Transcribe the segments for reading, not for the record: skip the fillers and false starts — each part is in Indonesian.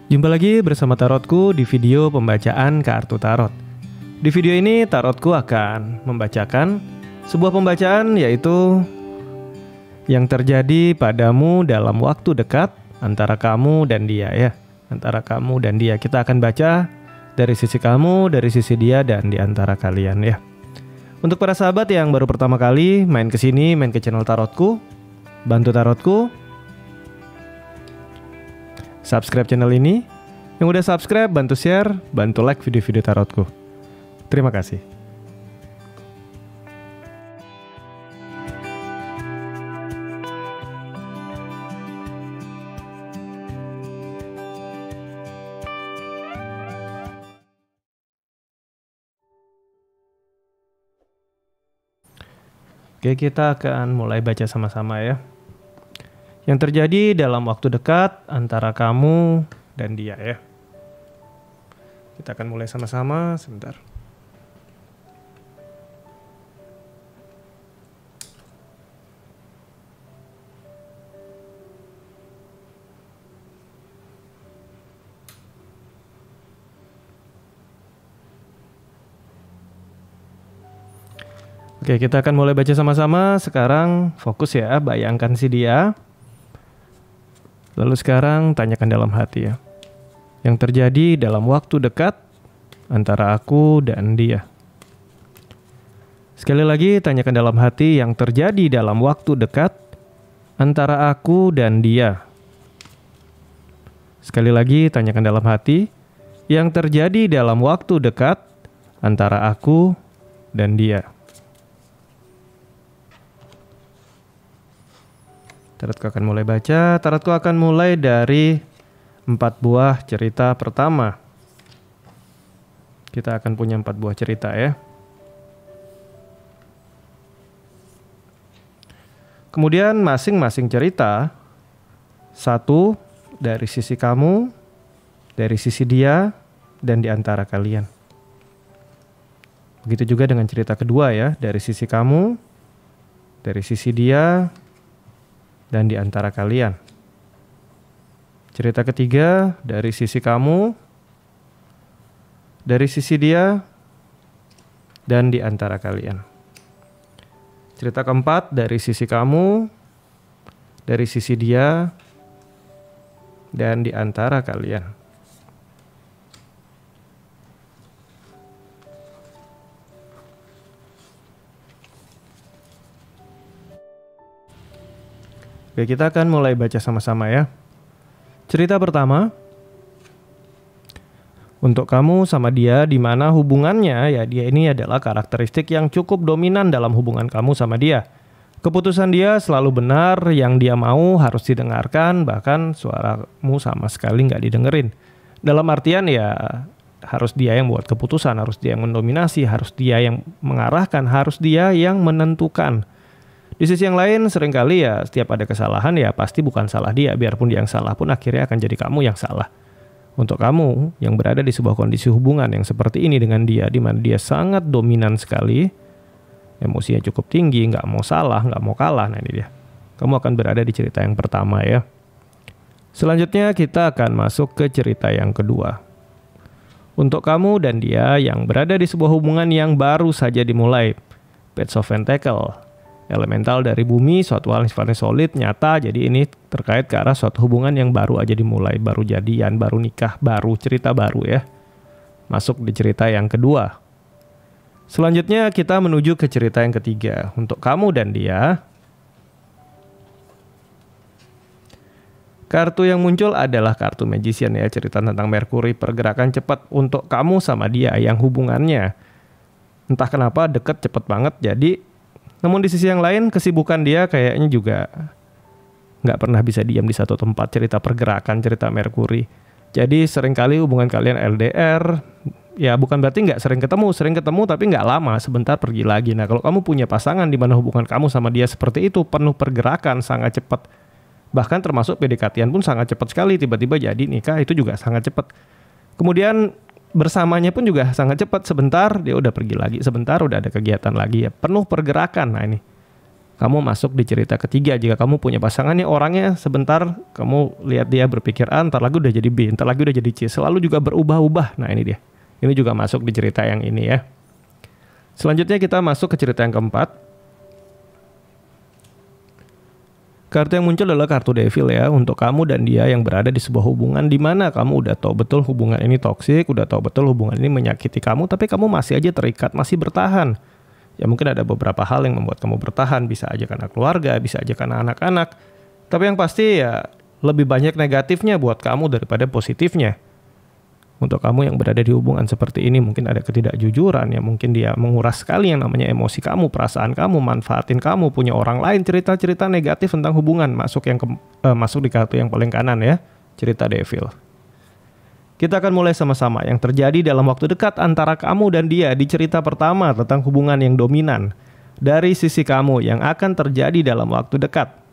Jumpa lagi bersama Tarotku di video pembacaan kartu tarot. Di video ini Tarotku akan membacakan sebuah pembacaan, yaitu yang terjadi padamu dalam waktu dekat antara kamu dan dia ya. Antara kamu dan dia. Kita akan baca dari sisi kamu, dari sisi dia, dan di antara kalian ya. Untuk para sahabat yang baru pertama kali main ke sini, main ke channel Tarotku, bantu Tarotku subscribe channel ini. Yang udah subscribe, bantu share, bantu like video-video Tarotku. Terima kasih. Oke, kita akan mulai baca sama-sama ya. Yang terjadi dalam waktu dekat antara kamu dan dia ya. Kita akan mulai sama-sama sebentar. Oke, kita akan mulai baca sama-sama. Sekarang fokus ya, bayangkan si dia. Lalu sekarang tanyakan dalam hati ya. Yang terjadi dalam waktu dekat antara aku dan dia. Sekali lagi tanyakan dalam hati yang terjadi dalam waktu dekat antara aku dan dia. Sekali lagi tanyakan dalam hati yang terjadi dalam waktu dekat antara aku dan dia. Tarotku akan mulai baca. Tarotku akan mulai dari 4 buah cerita pertama. Kita akan punya 4 buah cerita ya. Kemudian masing-masing cerita, satu dari sisi kamu, dari sisi dia, dan di antara kalian. Begitu juga dengan cerita kedua ya, dari sisi kamu, dari sisi dia, dan di antara kalian. Cerita ketiga dari sisi kamu, dari sisi dia, dan di antara kalian. Cerita keempat dari sisi kamu, dari sisi dia, dan di antara kalian. Oke, kita akan mulai baca sama-sama ya. Cerita pertama, untuk kamu sama dia, di mana hubungannya ya, dia ini adalah karakteristik yang cukup dominan dalam hubungan kamu sama dia. Keputusan dia selalu benar, yang dia mau harus didengarkan, bahkan suaramu sama sekali nggak didengerin. Dalam artian ya, harus dia yang buat keputusan, harus dia yang mendominasi, harus dia yang mengarahkan, harus dia yang menentukan. Di sisi yang lain seringkali ya setiap ada kesalahan ya pasti bukan salah dia, biarpun dia yang salah pun akhirnya akan jadi kamu yang salah. Untuk kamu yang berada di sebuah kondisi hubungan yang seperti ini dengan dia, di mana dia sangat dominan sekali, emosinya cukup tinggi, nggak mau salah, nggak mau kalah, nah ini dia. Kamu akan berada di cerita yang pertama ya. Selanjutnya kita akan masuk ke cerita yang kedua. Untuk kamu dan dia yang berada di sebuah hubungan yang baru saja dimulai, Page of Pentacles. Elemental dari bumi, suatu hal yang sifatnya solid, nyata. Jadi ini terkait ke arah suatu hubungan yang baru aja dimulai, baru jadian, baru nikah, baru cerita baru ya. Masuk di cerita yang kedua. Selanjutnya kita menuju ke cerita yang ketiga. Untuk kamu dan dia, kartu yang muncul adalah kartu Magician ya. Cerita tentang Merkuri, pergerakan cepat untuk kamu sama dia yang hubungannya entah kenapa deket cepet banget. Jadi namun di sisi yang lain kesibukan dia kayaknya juga nggak pernah bisa diam di satu tempat. Cerita pergerakan, cerita Merkuri. Jadi seringkali hubungan kalian LDR. Ya bukan berarti nggak sering ketemu tapi nggak lama, sebentar pergi lagi. Nah kalau kamu punya pasangan di mana hubungan kamu sama dia seperti itu, penuh pergerakan, sangat cepat. Bahkan termasuk PDKT-an pun sangat cepat sekali. Tiba-tiba jadi nikah itu juga sangat cepat. Kemudian bersamanya pun juga sangat cepat. Sebentar dia udah pergi lagi, sebentar udah ada kegiatan lagi ya, penuh pergerakan. Nah ini kamu masuk di cerita ketiga. Jika kamu punya pasangan nih, orangnya sebentar kamu lihat dia berpikir A, ntar lagi udah jadi B, ntar lagi udah jadi C, selalu juga berubah-ubah. Nah ini dia, ini juga masuk di cerita yang ini ya. Selanjutnya kita masuk ke cerita yang keempat. Kartu yang muncul adalah kartu Devil ya, untuk kamu dan dia yang berada di sebuah hubungan di mana kamu udah tahu betul hubungan ini toksik, udah tahu betul hubungan ini menyakiti kamu, tapi kamu masih aja terikat, masih bertahan. Ya mungkin ada beberapa hal yang membuat kamu bertahan, bisa aja karena keluarga, bisa aja karena anak-anak. Tapi yang pasti ya lebih banyak negatifnya buat kamu daripada positifnya. Untuk kamu yang berada di hubungan seperti ini, mungkin ada ketidakjujuran, ya mungkin dia menguras sekali yang namanya emosi kamu, perasaan kamu, manfaatin kamu, punya orang lain, cerita-cerita negatif tentang hubungan, masuk di kartu yang paling kanan ya, cerita Devil. Kita akan mulai sama-sama yang terjadi dalam waktu dekat antara kamu dan dia di cerita pertama tentang hubungan yang dominan. Dari sisi kamu yang akan terjadi dalam waktu dekat.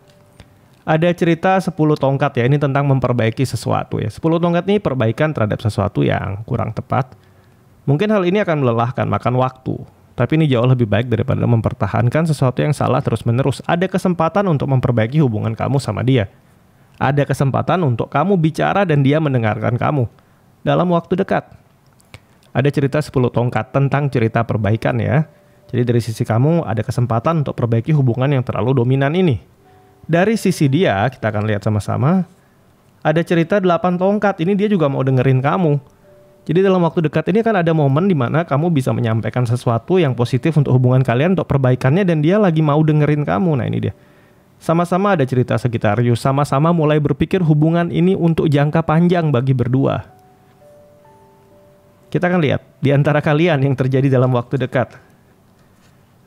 Ada cerita 10 tongkat ya, ini tentang memperbaiki sesuatu ya. 10 tongkat ini perbaikan terhadap sesuatu yang kurang tepat. Mungkin hal ini akan melelahkan, makan waktu. Tapi ini jauh lebih baik daripada mempertahankan sesuatu yang salah terus-menerus. Ada kesempatan untuk memperbaiki hubungan kamu sama dia. Ada kesempatan untuk kamu bicara dan dia mendengarkan kamu dalam waktu dekat. Ada cerita 10 tongkat tentang cerita perbaikan ya. Jadi dari sisi kamu ada kesempatan untuk perbaiki hubungan yang terlalu dominan ini. Dari sisi dia, kita akan lihat sama-sama, ada cerita 8 tongkat, ini dia juga mau dengerin kamu. Jadi dalam waktu dekat ini kan ada momen di mana kamu bisa menyampaikan sesuatu yang positif untuk hubungan kalian, untuk perbaikannya, dan dia lagi mau dengerin kamu. Nah ini dia. Sama-sama ada cerita Sagittarius, sama-sama mulai berpikir hubungan ini untuk jangka panjang bagi berdua. Kita akan lihat di antara kalian yang terjadi dalam waktu dekat.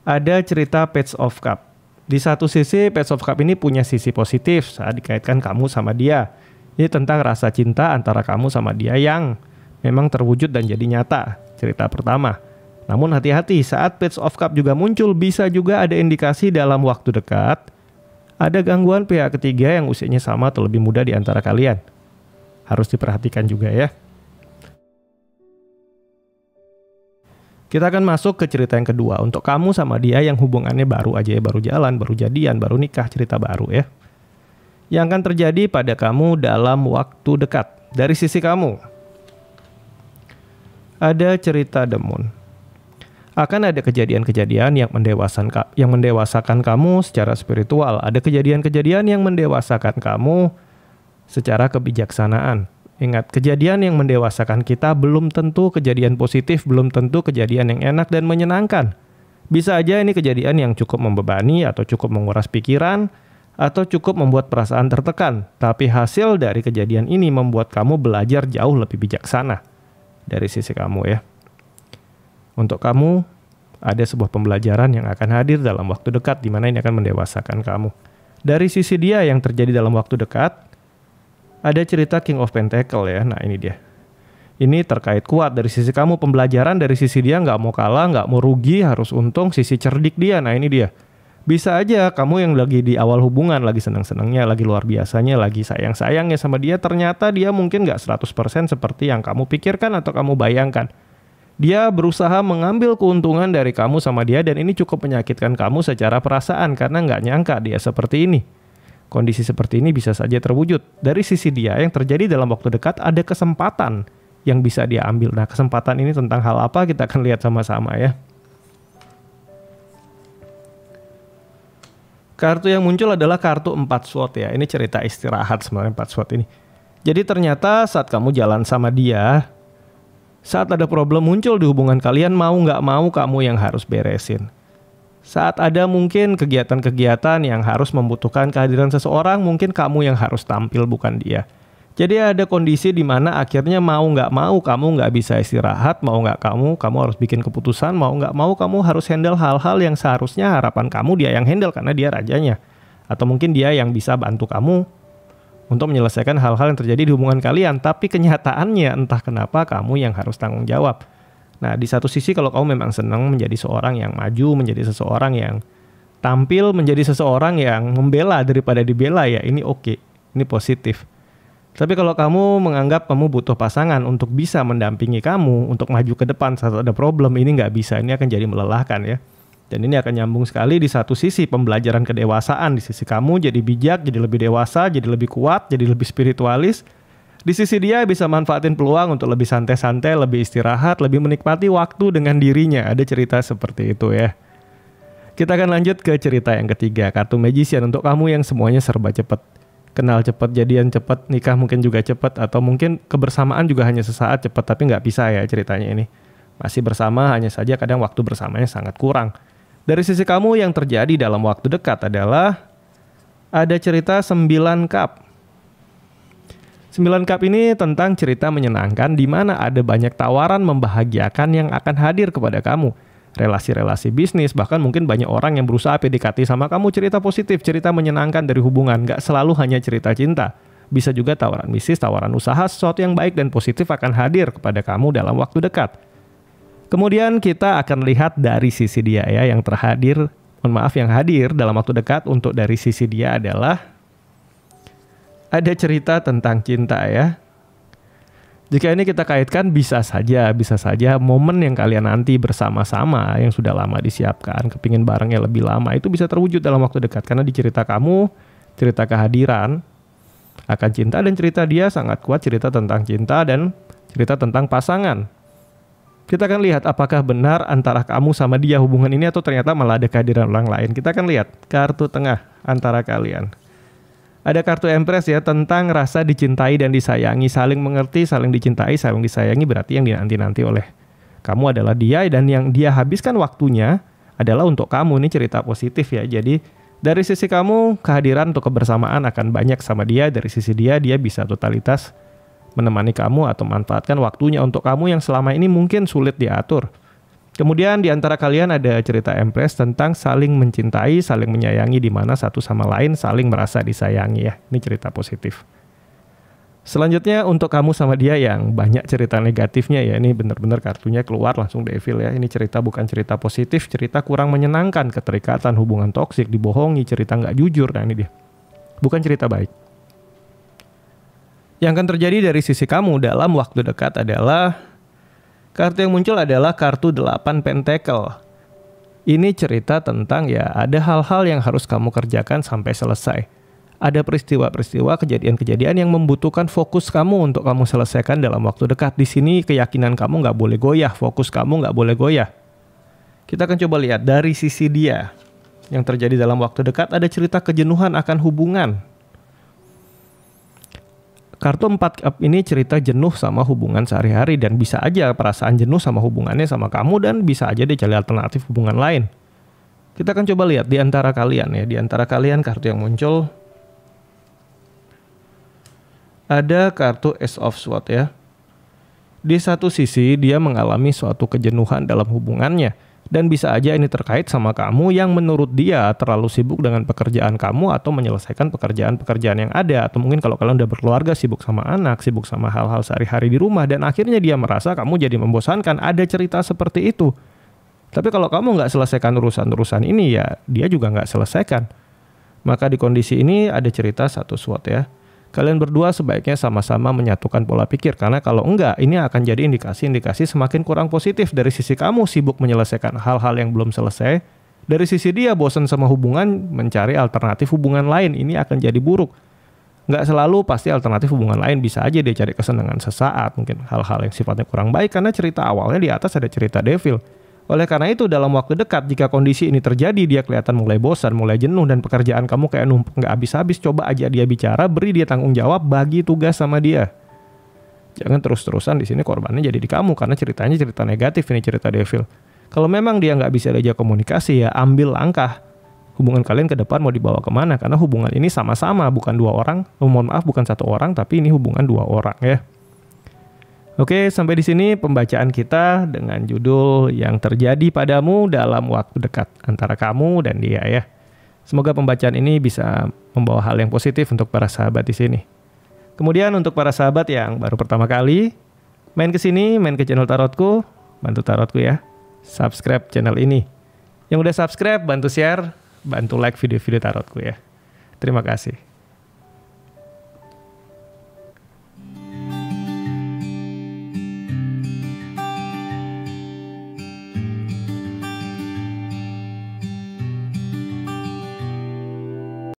Ada cerita Page of Cup. Di satu sisi, Page of Cup ini punya sisi positif saat dikaitkan kamu sama dia. Ini tentang rasa cinta antara kamu sama dia yang memang terwujud dan jadi nyata. Cerita pertama. Namun hati-hati, saat Page of Cup juga muncul, bisa juga ada indikasi dalam waktu dekat ada gangguan pihak ketiga yang usianya sama atau lebih muda di antara kalian. Harus diperhatikan juga ya. Kita akan masuk ke cerita yang kedua. Untuk kamu sama dia yang hubungannya baru aja ya, baru jalan, baru jadian, baru nikah, cerita baru ya. Yang akan terjadi pada kamu dalam waktu dekat. Dari sisi kamu, ada cerita The Moon. Akan ada kejadian-kejadian yang mendewasakan kamu secara spiritual. Ada kejadian-kejadian yang mendewasakan kamu secara kebijaksanaan. Ingat, kejadian yang mendewasakan kita belum tentu kejadian positif, belum tentu kejadian yang enak dan menyenangkan. Bisa aja ini kejadian yang cukup membebani atau cukup menguras pikiran atau cukup membuat perasaan tertekan. Tapi hasil dari kejadian ini membuat kamu belajar jauh lebih bijaksana dari sisi kamu ya. Untuk kamu, ada sebuah pembelajaran yang akan hadir dalam waktu dekat di mana ini akan mendewasakan kamu. Dari sisi dia yang terjadi dalam waktu dekat, ada cerita King of Pentacle ya. Nah ini dia. Ini terkait kuat dari sisi kamu, pembelajaran dari sisi dia, nggak mau kalah, nggak mau rugi, harus untung, sisi cerdik dia. Nah ini dia. Bisa aja kamu yang lagi di awal hubungan, lagi seneng-senengnya, lagi luar biasanya, lagi sayang-sayangnya sama dia, ternyata dia mungkin nggak 100% seperti yang kamu pikirkan atau kamu bayangkan. Dia berusaha mengambil keuntungan dari kamu sama dia, dan ini cukup menyakitkan kamu secara perasaan karena nggak nyangka dia seperti ini. Kondisi seperti ini bisa saja terwujud. Dari sisi dia yang terjadi dalam waktu dekat, ada kesempatan yang bisa dia ambil. Nah, kesempatan ini tentang hal apa kita akan lihat sama-sama ya. Kartu yang muncul adalah kartu 4 sword ya. Ini cerita istirahat sebenarnya 4 sword ini. Jadi ternyata saat kamu jalan sama dia, saat ada problem muncul di hubungan kalian, mau nggak mau kamu yang harus beresin. Saat ada mungkin kegiatan-kegiatan yang harus membutuhkan kehadiran seseorang, mungkin kamu yang harus tampil bukan dia. Jadi ada kondisi di mana akhirnya mau nggak mau kamu nggak bisa istirahat, mau nggak kamu harus bikin keputusan, mau nggak mau kamu harus handle hal-hal yang seharusnya harapan kamu dia yang handle karena dia rajanya. Atau mungkin dia yang bisa bantu kamu untuk menyelesaikan hal-hal yang terjadi di hubungan kalian. Tapi kenyataannya entah kenapa kamu yang harus tanggung jawab. Nah, di satu sisi kalau kamu memang senang menjadi seorang yang maju, menjadi seseorang yang tampil, menjadi seseorang yang membela daripada dibela ya, ini oke, ini positif. Tapi kalau kamu menganggap kamu butuh pasangan untuk bisa mendampingi kamu, untuk maju ke depan saat ada problem, ini nggak bisa, ini akan jadi melelahkan ya. Dan ini akan nyambung sekali di satu sisi pembelajaran kedewasaan. Di sisi kamu jadi bijak, jadi lebih dewasa, jadi lebih kuat, jadi lebih spiritualis. Di sisi dia bisa manfaatin peluang untuk lebih santai-santai, lebih istirahat, lebih menikmati waktu dengan dirinya. Ada cerita seperti itu ya. Kita akan lanjut ke cerita yang ketiga, kartu Magician untuk kamu yang semuanya serba cepat. Kenal cepat, jadian cepat, nikah mungkin juga cepat, atau mungkin kebersamaan juga hanya sesaat cepat, tapi nggak bisa ya ceritanya ini. Masih bersama, hanya saja kadang waktu bersamanya sangat kurang. Dari sisi kamu yang terjadi dalam waktu dekat adalah ada cerita 9 cup. 9 cup ini tentang cerita menyenangkan di mana ada banyak tawaran membahagiakan yang akan hadir kepada kamu. Relasi-relasi bisnis, bahkan mungkin banyak orang yang berusaha PDKT sama kamu, cerita positif, cerita menyenangkan dari hubungan. Gak selalu hanya cerita cinta. Bisa juga tawaran bisnis, tawaran usaha, sesuatu yang baik dan positif akan hadir kepada kamu dalam waktu dekat. Kemudian kita akan lihat dari sisi dia ya, yang yang hadir dalam waktu dekat untuk dari sisi dia adalah ada cerita tentang cinta ya. Jika ini kita kaitkan bisa saja momen yang kalian nanti bersama-sama yang sudah lama disiapkan, kepingin barengnya lebih lama, itu bisa terwujud dalam waktu dekat. Karena di cerita kamu, cerita kehadiran akan cinta, dan cerita dia sangat kuat cerita tentang cinta dan cerita tentang pasangan. Kita akan lihat apakah benar antara kamu sama dia hubungan ini atau ternyata malah ada kehadiran orang lain. Kita akan lihat kartu tengah antara kalian. Ada kartu Empress ya, tentang rasa dicintai dan disayangi, saling mengerti, saling dicintai, saling disayangi, berarti yang dinanti-nanti oleh kamu adalah dia, dan yang dia habiskan waktunya adalah untuk kamu. Ini cerita positif ya. Jadi dari sisi kamu, kehadiran untuk kebersamaan akan banyak sama dia. Dari sisi dia bisa totalitas menemani kamu atau manfaatkan waktunya untuk kamu yang selama ini mungkin sulit diatur. Kemudian di antara kalian ada cerita Empress tentang saling mencintai, saling menyayangi, di mana satu sama lain saling merasa disayangi ya. Ini cerita positif. Selanjutnya untuk kamu sama dia yang banyak cerita negatifnya ya. Ini benar-benar kartunya keluar langsung devil ya. Ini cerita bukan cerita positif, cerita kurang menyenangkan, keterikatan, hubungan toksik, dibohongi, cerita nggak jujur. Nah ini dia. Bukan cerita baik. Yang akan terjadi dari sisi kamu dalam waktu dekat adalah kartu yang muncul adalah kartu 8 pentacle. Ini cerita tentang ya ada hal-hal yang harus kamu kerjakan sampai selesai. Ada peristiwa-peristiwa, kejadian-kejadian yang membutuhkan fokus kamu untuk kamu selesaikan dalam waktu dekat. Di sini keyakinan kamu nggak boleh goyah, fokus kamu nggak boleh goyah. Kita akan coba lihat dari sisi dia. Yang terjadi dalam waktu dekat ada cerita kejenuhan akan hubungan. Kartu 4 cup ini cerita jenuh sama hubungan sehari-hari, dan bisa aja perasaan jenuh sama hubungannya sama kamu, dan bisa aja dia cari alternatif hubungan lain. Kita akan coba lihat di antara kalian ya. Di antara kalian kartu yang muncul ada kartu Ace of Swords ya. Di satu sisi dia mengalami suatu kejenuhan dalam hubungannya, dan bisa aja ini terkait sama kamu yang menurut dia terlalu sibuk dengan pekerjaan kamu atau menyelesaikan pekerjaan-pekerjaan yang ada. Atau mungkin kalau kalian udah berkeluarga, sibuk sama anak, sibuk sama hal-hal sehari-hari di rumah, dan akhirnya dia merasa kamu jadi membosankan. Ada cerita seperti itu. Tapi kalau kamu nggak selesaikan urusan-urusan ini ya, dia juga nggak selesaikan. Maka di kondisi ini ada cerita satu sword ya. Kalian berdua sebaiknya sama-sama menyatukan pola pikir, karena kalau enggak, ini akan jadi indikasi-indikasi semakin kurang positif. Dari sisi kamu sibuk menyelesaikan hal-hal yang belum selesai, dari sisi dia bosan sama hubungan, mencari alternatif hubungan lain, ini akan jadi buruk. Nggak selalu pasti alternatif hubungan lain, bisa aja dia cari kesenangan sesaat, mungkin hal-hal yang sifatnya kurang baik, karena cerita awalnya di atas ada cerita devil. Oleh karena itu dalam waktu dekat jika kondisi ini terjadi, dia kelihatan mulai bosan, mulai jenuh, dan pekerjaan kamu kayak numpuk nggak habis-habis, coba ajak dia bicara, beri dia tanggung jawab, bagi tugas sama dia. Jangan terus-terusan di sini korbannya jadi di kamu, karena ceritanya cerita negatif, ini cerita devil. Kalau memang dia nggak bisa diajak komunikasi ya ambil langkah. Hubungan kalian ke depan mau dibawa kemana, karena hubungan ini sama-sama, bukan dua orang, mohon maaf bukan satu orang, tapi ini hubungan dua orang ya. Oke, sampai di sini pembacaan kita dengan judul yang terjadi padamu dalam waktu dekat antara kamu dan dia ya. Semoga pembacaan ini bisa membawa hal yang positif untuk para sahabat di sini. Kemudian untuk para sahabat yang baru pertama kali main ke sini, main ke channel tarotku, bantu tarotku ya. Subscribe channel ini. Yang udah subscribe bantu share, bantu like video-video tarotku ya. Terima kasih.